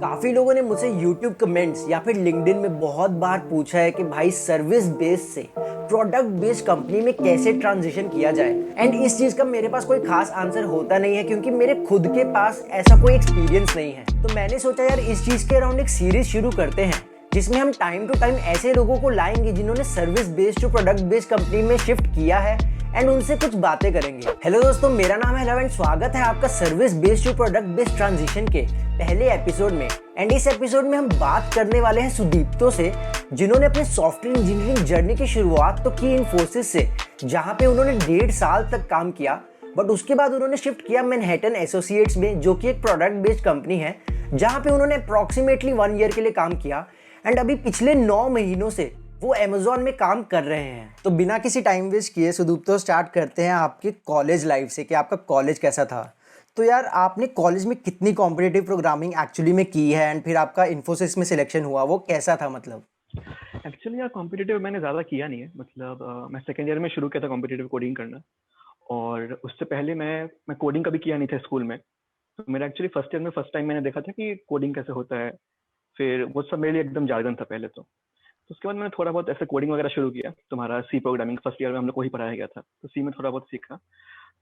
काफी लोगों ने मुझसे YouTube कमेंट्स या फिर लिंक्डइन में बहुत बार पूछा है कि भाई सर्विस बेस्ड से प्रोडक्ट बेस्ड कंपनी में कैसे ट्रांजिशन किया जाए। एंड इस चीज का मेरे पास कोई खास आंसर होता नहीं है क्योंकि मेरे खुद के पास ऐसा कोई एक्सपीरियंस नहीं है। तो मैंने सोचा यार इस चीज के अराउंड एक सीरीज शुरू करते हैं जिसमें हम टाइम टू टाइम ऐसे लोगों को लाएंगे जिन्होंने service based to product based company में शिफ्ट किया है एंड उनसे कुछ बातें करेंगे। हेलो दोस्तों, मेरा नाम है लव एंड स्वागत है आपका service based to product based transition के पहले एपिसोड में। एंड इस एपिसोड में हम बात करने वाले हैं सुदीप्तो से, जिन्होंने अपने सॉफ्टवेयर इंजीनियरिंग जर्नी की शुरुआत तो की इन्फोसिस से, जहां पे उन्होंने 1.5 साल तक काम किया। बट उसके बाद उन्होंने शिफ्ट किया मैनहट्टन एसोसिएट्स में, जो कि एक प्रोडक्ट बेस्ड कंपनी है, जहां पे उन्होंने अप्रोक्सीमेटली 1 ईयर के लिए काम किया। एंड अभी पिछले 9 महीनों से वो अमेज़न में काम कर रहे हैं। तो बिना किसी टाइम वेस्ट किए सुदीप्तो स्टार्ट करते हैं आपकी कॉलेज लाइफ से कि आपका कॉलेज कैसा था। तो यार आपने कॉलेज में कितनी कॉम्पिटिटिव प्रोग्रामिंग एक्चुअली में की है एंड फिर आपका इन्फोसिस में सिलेक्शन हुआ, वो कैसा था मतलब? एक्चुअली यार कॉम्पिटिटिव मैंने ज़्यादा किया नहीं है। मतलब मैं सेकेंड ईयर में शुरू किया था कॉम्पिटिटिव कोडिंग करना। और उससे पहले मैं कोडिंग कभी किया नहीं था स्कूल में। तो मेरा एक्चुअली फर्स्ट ईयर में फर्स्ट टाइम मैंने देखा था कि कोडिंग कैसे होता है। फिर वो सब मेरे लिए एकदम जार्गन था पहले तो उसके बाद मैंने थोड़ा बहुत ऐसे कोडिंग वगैरह शुरू किया। तुम्हारा सी प्रोग्रामिंग फर्स्ट ईयर में हम लोग को ही पढ़ाया गया था, तो सी में थोड़ा बहुत सीखा।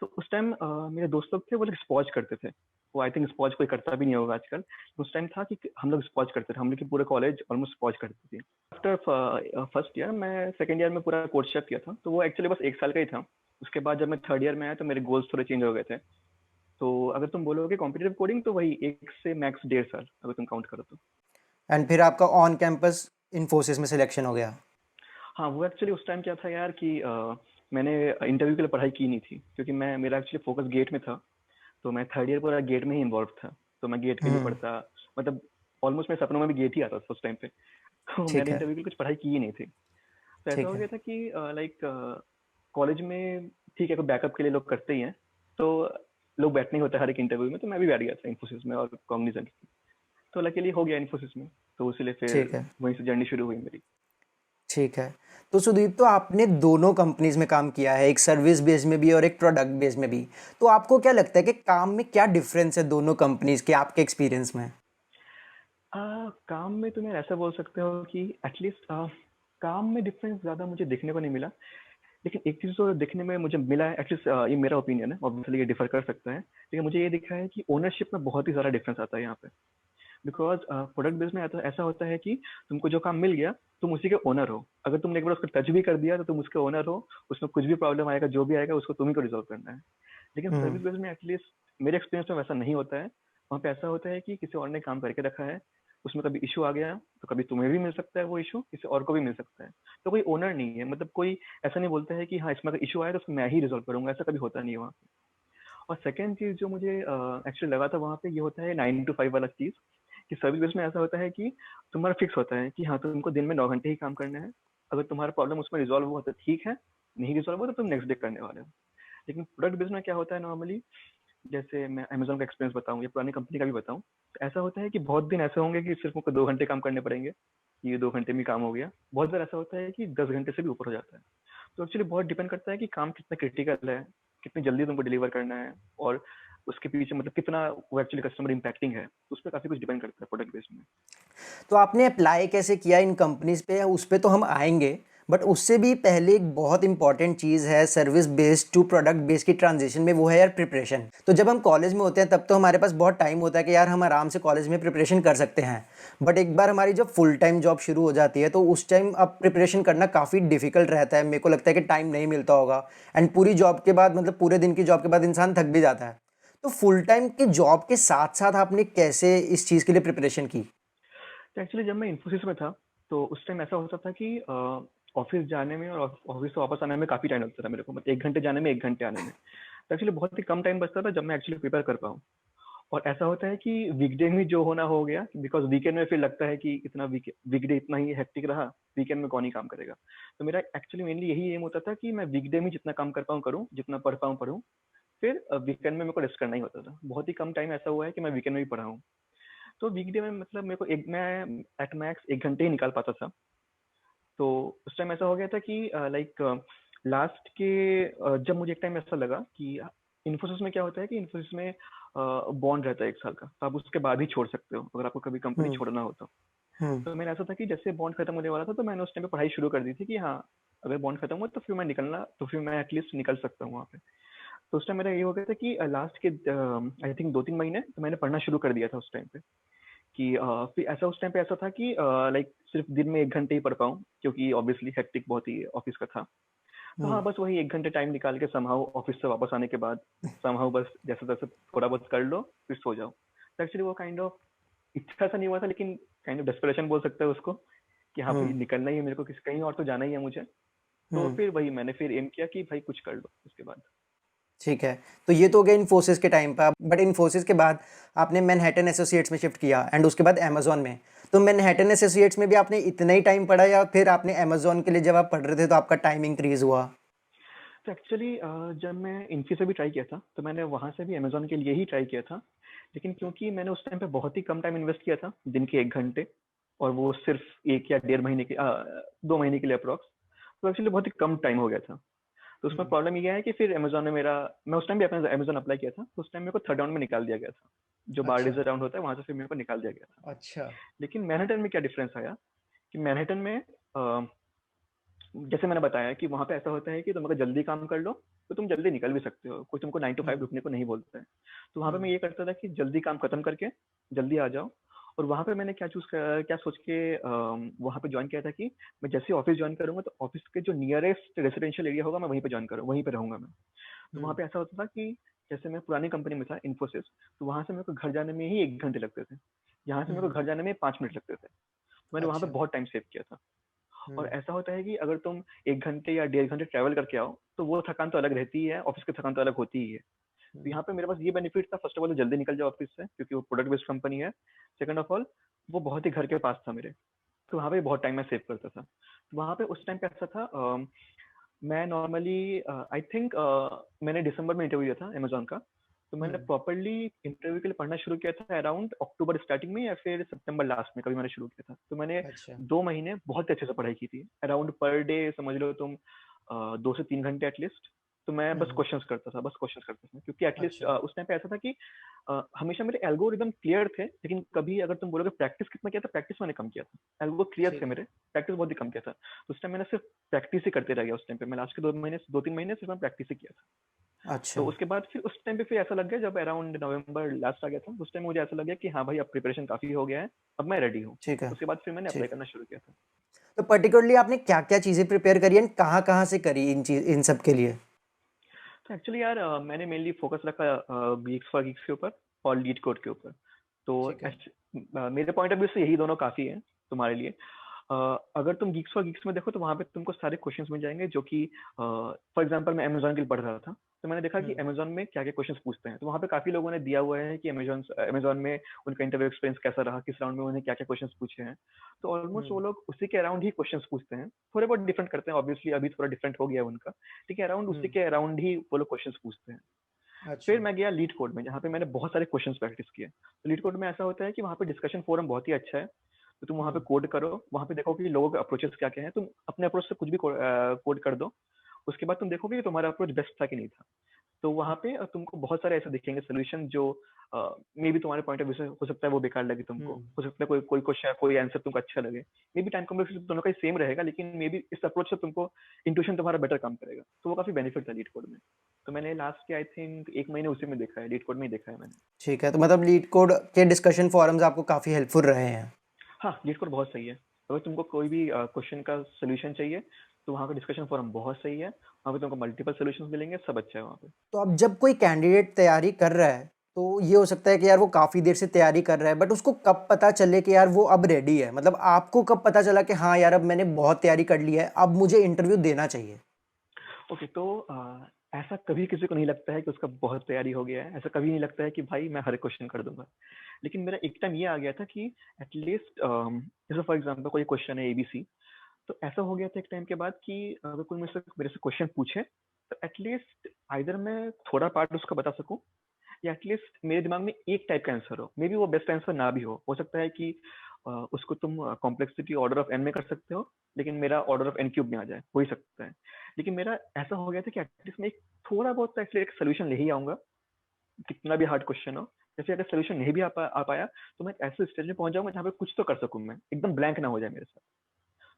तो उस टाइम मेरे दोस्त लोग थे, वो लोग स्पॉज करते थे। वो आई थिंक स्पॉज कोई करता भी नहीं होगा आजकल। उस टाइम था कि हम लोग स्पॉज करते थे, हम लोग की पूरे कॉलेज ऑलमोस्ट स्पॉज करती थी। आफ्टर फर्स्ट ईयर मैं सेकेंड ईयर में पूरा कोर्सशिप किया था, तो वो एक्चुअली बस 1 साल का ही था। उसके बाद जब मैं थर्ड ईयर में आया तो मेरे गोल्स थोड़े चेंज हो गए थे। तो अगर तुम बोलोगे कॉम्पिटिटिव कोडिंग तो वही 1 से मैक्स 1.5 साल अगर तुम काउंट करो तो। एंड फिर आपका ऑन कैंपस इन्फोसिस में सिलेक्शन हो गया? हाँ, वो एक्चुअली उस टाइम क्या था यार कि मैंने इंटरव्यू के लिए पढ़ाई की नहीं थी, क्योंकि मैं मेरा एक्चुअली फोकस गेट में था। तो मैं थर्ड ईयर पूरा गेट में ही इन्वॉल्व था। तो मैं गेट के लिए हम्म। पढ़ता, मतलब ऑलमोस्ट मेरे सपनों में भी गेट ही आता था उस टाइम पे। तो ठीक मैंने है। इंटरव्यू की कुछ पढ़ाई की ही नहीं थी। तो ऐसा ठीक हो है। गया था कि लाइक कॉलेज में ठीक है, कोई बैकअप के लिए लोग करते ही हैं। तो लोग बैठने ही होता है हर एक इंटरव्यू में, तो मैं भी बैठ गया था इन्फोसिस में और कॉग्निजेंट में। तो लकीली हो गया इन्फोसिस में। तो इसलिए फिर ठीक है। वहीं से जर्नी शुरू हुई मेरी। ठीक है। तो सुदीप, तो आपने दोनों कंपनीज में काम किया है, एक सर्विस बेस्ड में भी और एक प्रोडक्ट बेस्ड में भी। तो आपको क्या लगता है कि काम में क्या डिफरेंस है दोनों कंपनीज के आपके एक्सपीरियंस में? काम में तुम यार ऐसा बोल सकते हो कि एटलीस्ट काम में डिफरेंस ज़्यादा मुझे देखने को नहीं मिला। लेकिन एक चीज़ तो देखने में मुझे मिला है, एटलीस्ट ये मेरा ओपिनियन है, ऑब्वियसली ये डिफर कर सकता है, लेकिन मुझे ये दिखा है कि ओनरशिप में बहुत ही ज़्यादा डिफरेंस आता है यहाँ पे। बिकॉज प्रोडक्ट बेस में ऐसा होता है कि तुमको जो काम मिल गया, तुम उसी के ओनर हो। अगर तुमने एक बार उसको टच भी कर दिया तो तुम उसके ओनर हो। उसमें कुछ भी प्रॉब्लम आएगा, जो भी आएगा, उसको तुम ही को रिजॉल्व करना है। लेकिन हम्म। सर्विस बेस में एटलीस्ट मेरे एक्सपीरियंस में वैसा नहीं होता है। वहाँ पे ऐसा होता है कि किसी और ने काम करके रखा है, उसमें कभी इशू आ गया तो कभी तुम्हें भी मिल सकता है वो इशू, किसी और को भी मिल सकता है। तो कोई ओनर नहीं है, मतलब कोई ऐसा नहीं बोलता है कि हाँ इसमें अगर इशू आया तो उसको मैं ही रिजॉल्व करूंगा, ऐसा कभी होता नहीं है वहाँ पे। और सेकंड चीज जो मुझे एक्चुअली लगा था वहाँ पे, ये होता है 9 to 5 वाला चीज। कि सर्विस बेस में ऐसा होता है कि तुम्हारा फिक्स होता है कि हाँ तुमको दिन में 9 घंटे ही काम करना है। अगर तुम्हारा प्रॉब्लम उसमें रिजॉल्व हुआ तो ठीक है, नहीं रिजॉल्व हुआ तो तुम नेक्स्ट डे करने वाले हो। लेकिन प्रोडक्ट बेस में क्या होता है नॉर्मली, जैसे मैं अमेजोन का एक्सपीरियंस बताऊं या पुरानी कंपनी का भी बताऊं, तो ऐसा होता है कि बहुत दिन ऐसे होंगे कि सिर्फ मुझको 2 घंटे काम करने पड़ेंगे, ये 2 घंटे में काम हो गया। बहुत बार ऐसा होता है कि 10 घंटे से भी ऊपर हो जाता है। तो एक्चुअली बहुत डिपेंड करता है कि काम कितना क्रिटिकल है, कितनी जल्दी तुमको डिलीवर करना है, और उसके पीछे मतलब कितना वो एक्चुअली कस्टमर इम्पैक्टिंग है, उस पर काफी कुछ डिपेंड करता है प्रोडक्ट बेस में। तो आपने अप्लाई कैसे किया इन कंपनीज पे, उस पे तो हम आएंगे। बट उससे भी पहले एक बहुत इंपॉर्टेंट चीज़ है service based to product based की ट्रांजिशन में, वो है यार प्रिपरेशन। तो जब हम कॉलेज में होते हैं तब तो हमारे पास बहुत टाइम होता है कि यार हम आराम से कॉलेज में प्रिपरेशन कर सकते हैं। बट एक बार हमारी जब फुल टाइम जॉब शुरू हो जाती है तो उस टाइम अब प्रिपरेशन करना काफ़ी डिफिकल्ट रहता है। मेरे को लगता है कि टाइम नहीं मिलता होगा। एंड पूरी जॉब के बाद, मतलब पूरे दिन की जॉब के बाद इंसान थक भी जाता है। तो फुल टाइम की जॉब के साथ साथ आपने कैसे इस चीज़ के लिए प्रिपरेशन की? तो एक्चुअली जब मैं इन्फोसिस में था, तो उस टाइम ऐसा होता था कि ऑफिस जाने में और ऑफिस से वापस आने में काफी टाइम लगता था मेरे को, मतलब 1 घंटे जाने में 1 घंटे आने में। तो एक्चुअली बहुत ही कम टाइम बचता था जब मैं एक्चुअली प्रिपेयर कर पाऊँ। और ऐसा होता है कि वीकडे में जो होना हो गया, बिकॉज वीकेंड में फिर लगता है कि इतना वीकडे इतना ही हेक्टिक रहा, वीकेंड में कौन ही काम करेगा। तो मेरा एक्चुअली मेनली यही एम होता था कि मैं वीकडे में जितना काम कर पाऊँ करूँ, जितना पढ़ पाऊँ पढ़ूँ। फिर वीकेंड में मेरे को रेस्ट करना ही होता था। बहुत ही कम टाइम ऐसा हुआ है कि मैं वीकेंड में भी पढ़ा हूँ। तो वीकडे में मतलब मेरे को एक मैं एट मैक्स 1 घंटे ही निकाल पाता था। तो उस टाइम ऐसा हो गया था कि लाइक लास्ट के जब मुझे एक टाइम ऐसा लगा कि इन्फोसिस में क्या होता है कि इन्फोसिस में बॉन्ड रहता है 1 साल का, तो आप उसके बाद ही छोड़ सकते हो, अगर आपको कभी कंपनी हम्म। छोड़ना हो तो। हम्म। तो मेरा ऐसा था कि जैसे बॉन्ड खत्म होने वाला था, तो मैंने उस टाइम पे पढ़ाई शुरू कर दी थी कि हाँ, अगर बॉन्ड खत्म हुआ तो फिर मैं निकलना, तो फिर मैं एटलीस्ट निकल सकता हूँ वहाँ पे। तो उस टाइम मेरा ये हो गया था कि लास्ट के आई थिंक 2-3 महीने तो मैंने पढ़ना शुरू कर दिया था उस टाइम पे, कि फिर ऐसा उस टाइम पे ऐसा था कि लाइक सिर्फ दिन में 1 घंटे ही पढ़ पाऊँ, क्योंकि ऑब्वियसली हेक्टिक बहुत ही ऑफिस का था। तो हाँ, हम्म। बस वही 1 घंटे टाइम निकाल के समहाउ ऑफिस से वापस आने के बाद समहाउ बस जैसे-तैसे थोड़ा बहुत कर लो, फिर सो जाओ। तो एक्चुअली वो काइंड ऑफ इच्छा से नहीं हुआ था, लेकिन काइंड ऑफ डेस्परेशन बोल सकते हैं उसको, कि हाँ भाई हम्म। निकलना ही है मेरे को, किसी कहीं और तो जाना ही है मुझे। तो हम्म। फिर वही मैंने फिर एम किया कि भाई कुछ कर लो उसके बाद। ठीक है। तो ये तो हो गया इन्फोसिस के टाइम पे, बट इन्फोसिस के बाद आपने मैनहट्टन एसोसिएट्स में शिफ्ट किया एंड उसके बाद अमेजोन में। तो मैनहट्टन एसोसिएट्स में भी आपने इतना ही टाइम पढ़ा या फिर आपने अमेजोन के लिए जब आप पढ़ रहे थे तो आपका टाइम इंक्रीज हुआ? तो एक्चुअली जब मैं इन्फी से भी ट्राई किया था, तो मैंने वहाँ से भी अमेज़न के लिए ही ट्राई किया था। लेकिन क्योंकि मैंने उस टाइम पे बहुत ही कम टाइम इन्वेस्ट किया था, दिन के 1 घंटे, और वो सिर्फ़ 1 या डेढ़ महीने के 2 महीने के लिए अप्रॉक्स, तो एक्चुअली बहुत ही कम टाइम हो गया था। तो उसमें हम्म। प्रॉब्लम ये है कि फिर अमेज़न ने मेरा, मैं उस टाइम भी अपना अमेज़न अप्लाई किया था, तो उस टाइम मेरे को थर्ड राउंड में निकाल दिया गया था। जो अच्छा। बारडीज़र राउंड होता है, वहाँ से फिर मेरे को निकाल दिया गया था। अच्छा। लेकिन मैनहट्टन में क्या डिफ़रेंस आया कि मैनहट्टन में जैसे मैंने बताया कि वहाँ पे ऐसा होता है कि तुम अगर जल्दी काम कर लो, तो तुम जल्दी निकल भी सकते हो। कोई तुमको 9 टू 5 हम्म। रुकने को नहीं बोलता है। तो वहाँ पे मैं हम्म। ये करता था कि जल्दी काम खत्म करके, जल्दी आ जाओ। और वहाँ पे मैंने क्या सोच के वहाँ पे जॉइन किया था कि मैं जैसे ही ऑफिस जॉइन करूँगा, तो ऑफिस के जो नियरेस्ट रेजिडेंशियल एरिया होगा, मैं वहीं पे जॉइन करूँ, वहीं पे रहूँगा मैं। तो वहाँ हम्म। पे ऐसा होता था कि जैसे मैं पुरानी कंपनी में था, इन्फोसिस, तो वहाँ से मेरे को घर जाने में ही 1 घंटे लगते थे। यहाँ से मेरे को हम्म। घर जाने में 5 मिनट लगते थे। तो मैंने वहाँ पे अच्छा। बहुत टाइम सेव किया था। और हम्म। ऐसा होता है कि अगर तुम 1 घंटे या डेढ़ घंटे ट्रैवल करके आओ, तो वो थकान तो अलग रहती ही है, ऑफ़िस की थकान तो अलग होती ही है। तो हम्म। यहाँ पे मेरे पास ये बेनिफिट था, फर्स्ट ऑफ ऑल जल्दी निकल जाओ ऑफ़िस से, क्योंकि वो प्रोडक्ट बेस्ड कंपनी है। सेकंड ऑफ ऑल, वो बहुत ही घर के पास था मेरे, तो वहाँ पे बहुत टाइम मैं सेव करता था। तो वहाँ पे उस टाइम पे ऐसा था, मैं नॉर्मली आई थिंक मैंने दिसंबर में इंटरव्यू दिया था अमेज़न का, तो मैंने हम्म। प्रॉपर्ली इंटरव्यू के लिए पढ़ना शुरू किया था अराउंड अक्टूबर स्टार्टिंग में या फिर सितंबर लास्ट में कभी मैंने शुरू किया था। तो मैंने अच्छा। 2 महीने बहुत अच्छे से पढ़ाई की थी। अराउंड पर डे समझ लो तुम 2 से 3 घंटे एटलीस्ट। तो मैं बस हम्म। क्वेश्चंस करता था, क्योंकि एटलीस्ट अच्छा। उस टाइम पे ऐसा था कि हमेशा मेरे एल्गोरिदम क्लियर थे, लेकिन कभी अगर तुम बोलोगे प्रैक्टिस कितना किया था, प्रैक्टिस मैंने कम किया था। एल्गो क्लियर थे ठीक है। मेरे, प्रैक्टिस बहुत ही कम किया था। तो उस टाइम मैंने सिर्फ प्रैक्टिस ही करते रह गया। उस टाइम पे मैं लास्ट के 2-3 महीने सिर्फ मैं प्रैक्टिस ही किया था। अच्छा। तो उसके बाद फिर उस टाइम पे फिर ऐसा लग गया, जब अराउंड नवंबर लास्ट आ गया था, उस टाइम मुझे ऐसा लग गया कि हाँ भाई, अब प्रिपरेशन काफी हो गया है, अब मैं रेडी हूँ। ठीक है। उसके बाद फिर मैंने अप्लाई ठीक। करना शुरू किया था। तो पर्टिकुलरली आपने क्या क्या चीज़ें प्रिपेयर करी एंड कहाँ कहाँ से करी इन सब के लिए? तो एक्चुअली यार मैंने मेनली फोकस रखा गीक्स फॉर गीक्स के ऊपर और लीड कोड के ऊपर। तो ठीक है। मेरे पॉइंट ऑफ व्यू से यही दोनों काफी है तुम्हारे लिए। अगर तुम गीक्स फॉर गीक्स में देखो, तो वहाँ पे तुमको सारे क्वेश्चंस मिल जाएंगे, जो कि फॉर एग्जांपल मैं अमेजोन के लिए पढ़ रहा था, तो मैंने देखा कि हम्म। अमेजोन में क्या क्या क्वेश्चंस पूछते हैं। तो वहाँ पे काफी लोगों ने दिया हुआ है कि अमेजोन में उनका इंटरव्यू एक्सपीरियंस कैसा रहा, किस राउंड में उन्हें क्या क्या क्वेश्चंस पूछे हैं। तो ऑलमोस्ट वो हम्म। लोग उसी के अराउंड ही क्वेश्चंस पूछते हैं। थोड़े बहुत डिफरेंट करते हैं, ऑब्वियसली अभी थोड़ा डिफरेंट हो गया है उनका, ठीक है, अराउंड उसी हम्म। के अराउंड ही वो लोग क्वेश्चंस पूछते हैं। फिर अच्छा। मैं गया लीड कोड में, जहाँ पे मैंने बहुत सारे क्वेश्चंस प्रैक्टिस किए। तो लीड कोड में ऐसा होता है कि वहाँ पे डिस्कशन फोरम बहुत ही अच्छा है। तो तुम वहाँ पे हम्म। कोड करो, वहाँ पे देखो कि लोगों के अप्रोचेस क्या क्या हैं, तुम अपने अप्रोच से कुछ भी कोड कर दो। उसके बाद तुम देखोगे कि तुम्हारा अप्रोच बेस्ट था कि नहीं था। तो वहाँ पे तुमको बहुत सारे ऐसे दिखेंगे सोल्यूशन, जो मे बी तुम्हारे पॉइंट ऑफ व्यू से हो सकता है वो बेकार लगे तुमको, हम्म। हो सकता है कोई कोई क्वेश्चन कोई आंसर तुमको अच्छा लगे। मे बी टाइम कॉम्प्लेक्सिटी दोनों का ही सेम रहेगा, लेकिन मे बी इस अप्रोच से तुमको इंट्यूशन तुम्हारा बेटर काम करेगा। तो वो काफी बेनिफिट था लीड कोड में। तो मैंने लास्ट के आई थिंक 1 महीने उसी में देखा है, लीड कोड में ही देखा है मैंने। ठीक है, तो मतलब लीड कोड के डिस्कशन फोरम्स आपको काफ़ी हेल्पफुल रहे हैं। हाँ, लीड कोड बहुत सही है। अगर तुमको कोई भी क्वेश्चन का सोल्यूशन चाहिए, तो वहाँ का डिस्कशन फोरम बहुत सही है। वहाँ पे तुमको मल्टीपल सोल्यूशंस मिलेंगे, सब अच्छा है वहाँ पे। तो अब जब कोई कैंडिडेट तैयारी कर रहा है, तो ये हो सकता है कि यार वो काफ़ी देर से तैयारी कर रहा है, बट उसको कब पता चले कि यार वो अब रेडी है? मतलब आपको कब पता चला कि हाँ यार अब मैंने बहुत तैयारी कर ली है, अब मुझे इंटरव्यू देना चाहिए? ओके, तो ऐसा कभी किसी को नहीं लगता है कि उसका बहुत तैयारी हो गया है। ऐसा कभी नहीं लगता है कि भाई मैं हर एक क्वेश्चन कर दूंगा। लेकिन मेरा एक टाइम ये आ गया था कि एटलीस्ट जैसे फॉर एग्जांपल कोई क्वेश्चन है एबीसी, तो ऐसा हो गया था एक टाइम के बाद कि अगर कोई मेरे से क्वेश्चन पूछे, तो एटलीस्ट आइदर मैं थोड़ा पार्ट उसका बता सकूं, या एटलीस्ट मेरे दिमाग में एक टाइप का आंसर हो। मे बी वो बेस्ट आंसर ना भी हो सकता है कि उसको तुम कॉम्प्लेक्सिटी ऑर्डर ऑफ एन में कर सकते हो, लेकिन मेरा ऑर्डर ऑफ एन क्यूब में आ जाए, हो ही सकता है। लेकिन मेरा ऐसा हो गया था कि एटलीस्ट मैं एक थोड़ा बहुत तो एक्चुअली एक सोल्यूशन ले ही आऊंगा, कितना भी हार्ड क्वेश्चन हो, या फिर अगर सोल्यूशन नहीं भी आ पाया, तो मैं एक ऐसे स्टेज में पहुंच जाऊंगा जहाँ पे कुछ तो कर सकूं, मैं एकदम ब्लैंक ना हो जाए मेरे साथ।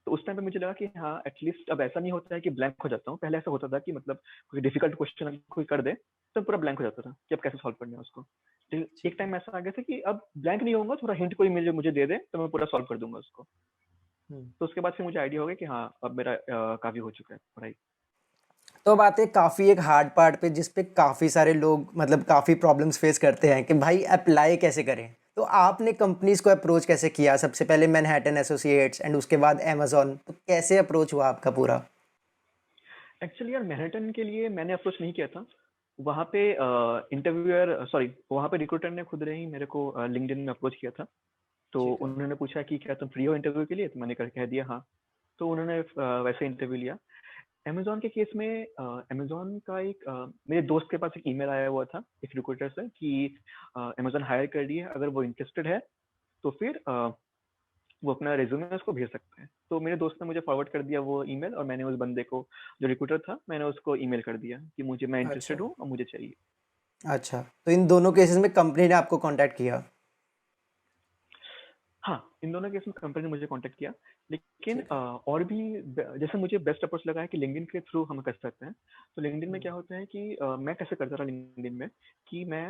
तो उस टाइम पे मुझे लगा कि हाँ, एटलीस्ट अब ऐसा नहीं होता है कि ब्लैंक हो जाता हूँ। पहले ऐसा होता था कि मतलब कोई डिफिकल्ट क्वेश्चन कोई कर दे तो पूरा ब्लैंक हो जाता था कि अब कैसे सॉल्व करना है उसको। लेकिन एक ठीक है। टाइम ऐसा आ गया था कि अब ब्लैंक नहीं होऊंगा, थोड़ा हिंट कोई मुझे मुझे दे दे तो मैं पूरा सॉल्व कर दूंगा उसको। हम्म। तो उसके बाद फिर मुझे आइडिया हो गया कि हाँ, अब मेरा काफी हो चुका है पढ़ाई। तो अब आते हैं काफ़ी एक हार्ड पार्ट पे जिस पे काफ़ी सारे लोग मतलब काफ़ी प्रॉब्लम्स फेस करते हैं कि भाई अप्लाई कैसे करें। तो आपने कंपनीज को अप्रोच कैसे किया? सबसे पहले मैनहट्टन एसोसिएट्स एंड उसके बाद अमेजोन, तो कैसे अप्रोच हुआ आपका पूरा? एक्चुअली यार, मैनहट्टन के लिए मैंने अप्रोच नहीं किया था। वहाँ पे इंटरव्यूअर, सॉरी, वहाँ पे रिक्रूटर ने खुद ने ही मेरे को लिंक्डइन में अप्रोच किया था। तो ठीक है। उन्होंने पूछा कि क्या तुम फ्री हो इंटरव्यू के लिए, तो मैंने कह दिया हाँ। तो उन्होंने वैसे इंटरव्यू लिया। अमेजोन के केस में अमेजोन का एक मेरे दोस्त के पास एक ईमेल आया हुआ था एक रिक्रूटर से कि अमेजोन हायर कर रही है, अगर वो इंटरेस्टेड है तो फिर वो अपना रेज्यूमे उसको भेज सकते हैं। तो मेरे दोस्त ने मुझे फॉरवर्ड कर दिया वो ईमेल, और मैंने उस बंदे को, जो रिक्रूटर था, मैंने उसको ईमेल कर दिया कि मैं अच्छा। इंटरेस्टेड हूँ और मुझे चाहिए। अच्छा, तो इन दोनों केसेस में कंपनी ने आपको कांटेक्ट किया? हाँ, इन दोनों केस में कंपनी ने मुझे कांटेक्ट किया। लेकिन ठीक है। और भी जैसे मुझे बेस्ट अप्रोच लगा है कि लिंक्डइन के थ्रू हम कर सकते हैं। तो लिंक्डइन में हम्म। क्या होता है कि मैं कैसे करता रहा लिंक्डइन में कि मैं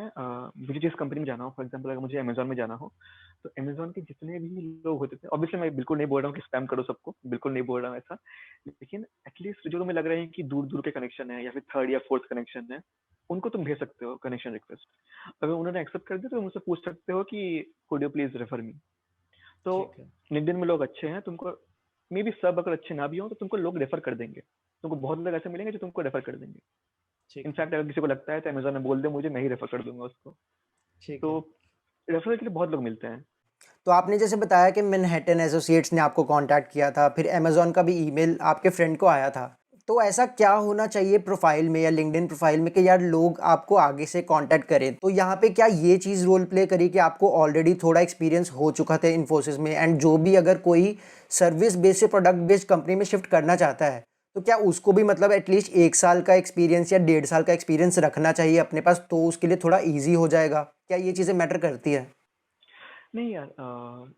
मुझे जिस कंपनी में जाना हो, फॉर एग्जांपल अगर मुझे अमेजोन में जाना हो, तो अमेजोन के जितने भी लोग होते थे, ऑब्वियसली मैं बिल्कुल नहीं बोल रहा हूँ कि स्पैम करो सबको, बिल्कुल नहीं बोल रहा हूँ ऐसा। लेकिन एटलीस्ट जो तुम्हें लग रहा है कि दूर दूर के कनेक्शन है या फिर थर्ड या फोर्थ कनेक्शन है, उनको तुम भेज सकते हो कनेक्शन रिक्वेस्ट। अगर उन्होंने एक्सेप्ट कर दिया तो तुम मुझसे पूछ सकते हो कि could you please refer me. तो ठीक है। लिंक्डइन में लोग अच्छे हैं, तुमको मे बी सब अगर अच्छे ना भी हो तो तुमको लोग रेफर कर देंगे। तुमको बहुत लोग ऐसे मिलेंगे जो तुमको रेफर कर देंगे। ठीक है। इनफैक्ट अगर किसी को लगता है तो अमेजोन में बोल दे मुझे, मैं ही रेफर कर दूंगा उसको। ठीक तो है। रेफर के लिए बहुत लोग मिलते हैं। तो आपने जैसे बताया कि मैनहट्टन एसोसिएट्स ने आपको कांटेक्ट किया था, फिर अमेजोन का भी ईमेल आपके फ्रेंड को आया था। तो ऐसा क्या होना चाहिए प्रोफाइल में या लिंक्डइन प्रोफाइल में कि यार लोग आपको आगे से कांटेक्ट करें? तो यहाँ पे क्या ये चीज़ रोल प्ले करी कि आपको ऑलरेडी थोड़ा एक्सपीरियंस हो चुका था इन्फोसिस में, एंड जो भी अगर कोई सर्विस बेस्ड से प्रोडक्ट बेस्ड कंपनी में शिफ्ट करना चाहता है तो क्या उसको भी मतलब एटलीस्ट 1 साल का एक्सपीरियंस या 1.5 साल का एक्सपीरियंस रखना चाहिए अपने पास, तो उसके लिए थोड़ा ईजी हो जाएगा? क्या ये चीज़ें मैटर करती है? नहीं यार,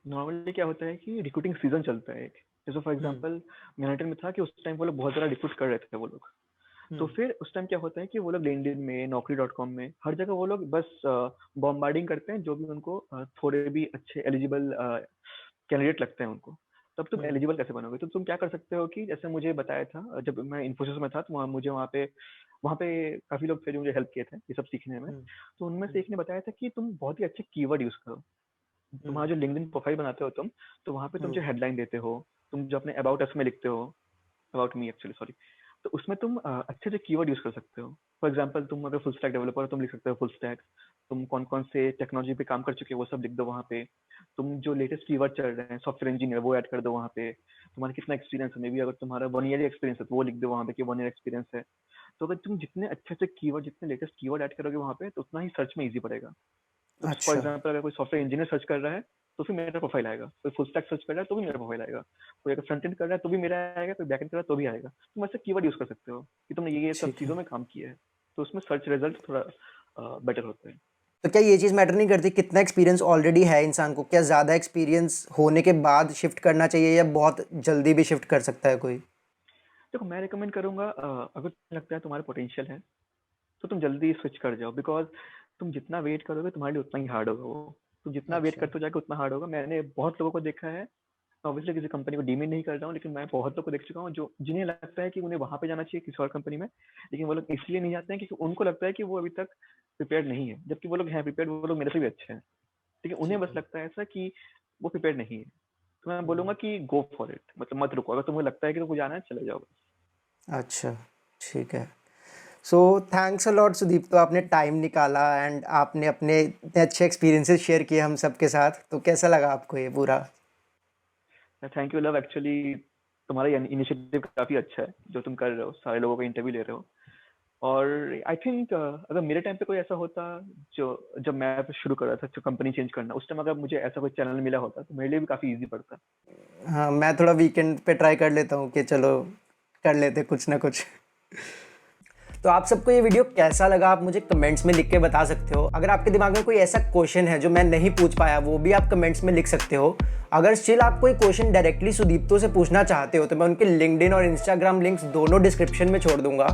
नॉर्मली क्या होता है कि रिक्रूटिंग सीजन चलता है एक। जैसे फॉर हम्म। एग्जांपल मैनहट्टन में था कि उस टाइम वो लोग बहुत ज़्यादा रिक्रूट कर रहे थे वो लोग। तो हम्म। फिर उस टाइम क्या होता है कि वो लोग लिंक्डइन में, नौकरी डॉट कॉम में, हर जगह वो लोग बस बॉम्बार्डिंग करते हैं जो भी उनको थोड़े भी अच्छे एलिजिबल कैंडिडेट लगते हैं उनको। तब तुम हम्म। एलिजिबल कैसे बनोगे? तो तुम क्या कर सकते हो कि जैसे मुझे बताया था, जब मैं इन्फोसिस में था तो मुझे वहाँ पे काफी लोग थे जो मुझे हेल्प किए थे ये सब सीखने में। हम्म। तो उनमें से हम्म। एक ने बताया था कि तुम बहुत ही अच्छे कीवर्ड यूज करो। हम्म। तुम्हारा जो लिंक्डइन प्रोफाइल बनाते हो तुम, तो वहाँ पे तुम जो हम्म। हेडलाइन देते हो, तुम जो अपने अबाउट अस में लिखते हो, अबाउट मी एक्चुअली, सॉरी, तो उसमें तुम अच्छे से कीवर्ड यूज कर सकते हो। फॉर एग्जांपल तुम अगर फुल स्टैक डेवलपर हो, तुम लिख सकते हो फुल स्टैक। तुम कौन कौन से टेक्नोलॉजी पे काम कर चुके हो वो सब लिख दो वहाँ पे। तुम जो लेटेस्ट कीवर्ड चल रहे हैं, सॉफ्टवेयर इंजीनियर, वो ऐड कर दो वहाँ पे। तुम्हारा कितना एक्सपीरियंस है, मे बी अगर तुम्हारा 1 ईयर एक्सपीरियंस है तो वो लिख दो वहाँ पे कि 1 ईयर एक्सपीरियंस है। तो अगर तुम जितने अच्छे अच्छे कीवर्ड, जितने लेटेस्ट कीवर्ड ऐड करोगे वहाँ पे, तो उतना ही सर्च में ईजी पड़ेगा। तो फॉर अच्छा। एग्जाम्पल अगर कोई सॉफ्टवेयर इंजीनियर सर्च कर रहा है तो फिर मेरा प्रोफाइल आएगा, कोई फुल स्टैक सर्च कर रहा है तो भी मेरा प्रोफाइल आएगा, कोई अगर फ्रंट एंड कर रहा है तो भी मेरा आएगा, कोई बैक एंड कर रहा है तो भी आएगा। तुम ऐसे कीवर्ड यूज कर सकते हो कि तुमने ये सब ठीक है। चीजों में काम किया है। तो उसमें सर्च रिजल्ट थोड़ा बेटर होता है। तो क्या ये चीज़ मैटर नहीं करती कितना एक्सपीरियंस ऑलरेडी है इंसान को? क्या ज़्यादा एक्सपीरियंस होने के बाद शिफ्ट करना चाहिए या बहुत जल्दी भी शिफ्ट कर सकता है कोई? देखो, मैं रिकमेंड करूंगा, अगर तुम्हें लगता है तुम्हारा पोटेंशियल है तो तुम जल्दी स्विच कर जाओ, बिकॉज तुम जितना वेट करोगे तुम्हारे लिए उतना ही हार्ड होगा वो। तुम जितना वेट अच्छा। करते जाओगे उतना हार्ड होगा। मैंने बहुत लोगों को देखा है, ऑब्वियसली किसी कंपनी को डीमेन नहीं कर रहा हूँ, लेकिन मैं बहुत लोग को देख चुका हूँ जो जिन्हें लगता है कि उन्हें वहां पे जाना चाहिए किसी और कंपनी में, लेकिन वो लोग इसलिए नहीं जाते हैं क्योंकि उनको लगता है कि वो अभी तक प्रिपेयर्ड नहीं है, जबकि वो लोग हैं प्रिपेयर्ड, वो लोग मेरे से भी अच्छे हैं, लेकिन उन्हें ठीक बस है। लगता है ऐसा कि वो प्रिपेयर्ड नहीं है। तो मैं बोलूंगा हम्म। कि गो फॉर इट, मतलब मत रुको, अगर तुम्हें लगता है कि तुमको जाना है चले जाओ बस। अच्छा। ठीक है। So thanks a lot Sudeep, तो आपने टाइम निकाला एंड आपने अपने इतने अच्छे एक्सपीरियंसेस शेयर किए हम सबके साथ। तो कैसा लगा आपको ये पूरा? थैंक यू लव, एक्चुअली तुम्हारा इनिशिएटिव काफी अच्छा है जो तुम कर रहे हो, सारे लोगों का इंटरव्यू ले रहे हो। और आई थिंक अगर मेरे टाइम पे कोई ऐसा होता, जो जब मैं शुरू कर रहा था जो कंपनी चेंज करना, उस टाइम अगर मुझे ऐसा कोई चैनल मिला होता तो मेरे लिए भी काफी इजी पड़ता। हाँ, मैं थोड़ा वीकेंड पे ट्राई कर लेता हूँ कि चलो कर लेते कुछ ना कुछ। तो आप सबको ये वीडियो कैसा लगा आप मुझे कमेंट्स में लिख के बता सकते हो। अगर आपके दिमाग में कोई ऐसा क्वेश्चन है जो मैं नहीं पूछ पाया वो भी आप कमेंट्स में लिख सकते हो। अगर स्टिल आप कोई क्वेश्चन डायरेक्टली सुदीप्तो से पूछना चाहते हो तो मैं उनके लिंक्डइन और इंस्टाग्राम लिंक्स दोनों डिस्क्रिप्शन में छोड़ दूंगा।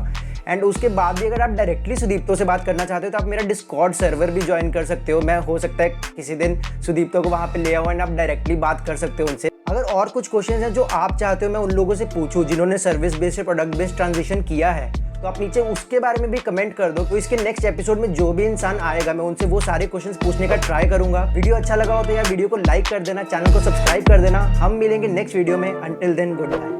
एंड उसके बाद भी अगर आप डायरेक्टली सुदीप्तो से बात करना चाहते हो तो आप मेरा डिस्कॉर्ड सर्वर भी ज्वाइन कर सकते हो। मैं हो सकता है किसी दिन सुदीप्तो को वहाँ पे ले आऊँ एंड आप डायरेक्टली बात कर सकते हो उनसे। अगर और कुछ क्वेश्चन हैं जो आप चाहते हो मैं उन लोगों से पूछूं जिन्होंने सर्विस बेस्ड से प्रोडक्ट बेस्ड ट्रांजिशन किया है तो आप नीचे उसके बारे में भी कमेंट कर दो। तो इसके नेक्स्ट एपिसोड में जो भी इंसान आएगा मैं उनसे वो सारे क्वेश्चंस पूछने का ट्राई करूंगा। वीडियो अच्छा लगा हो तो यार वीडियो को लाइक कर देना, चैनल को सब्सक्राइब कर देना। हम मिलेंगे नेक्स्ट वीडियो में। Until then good bye.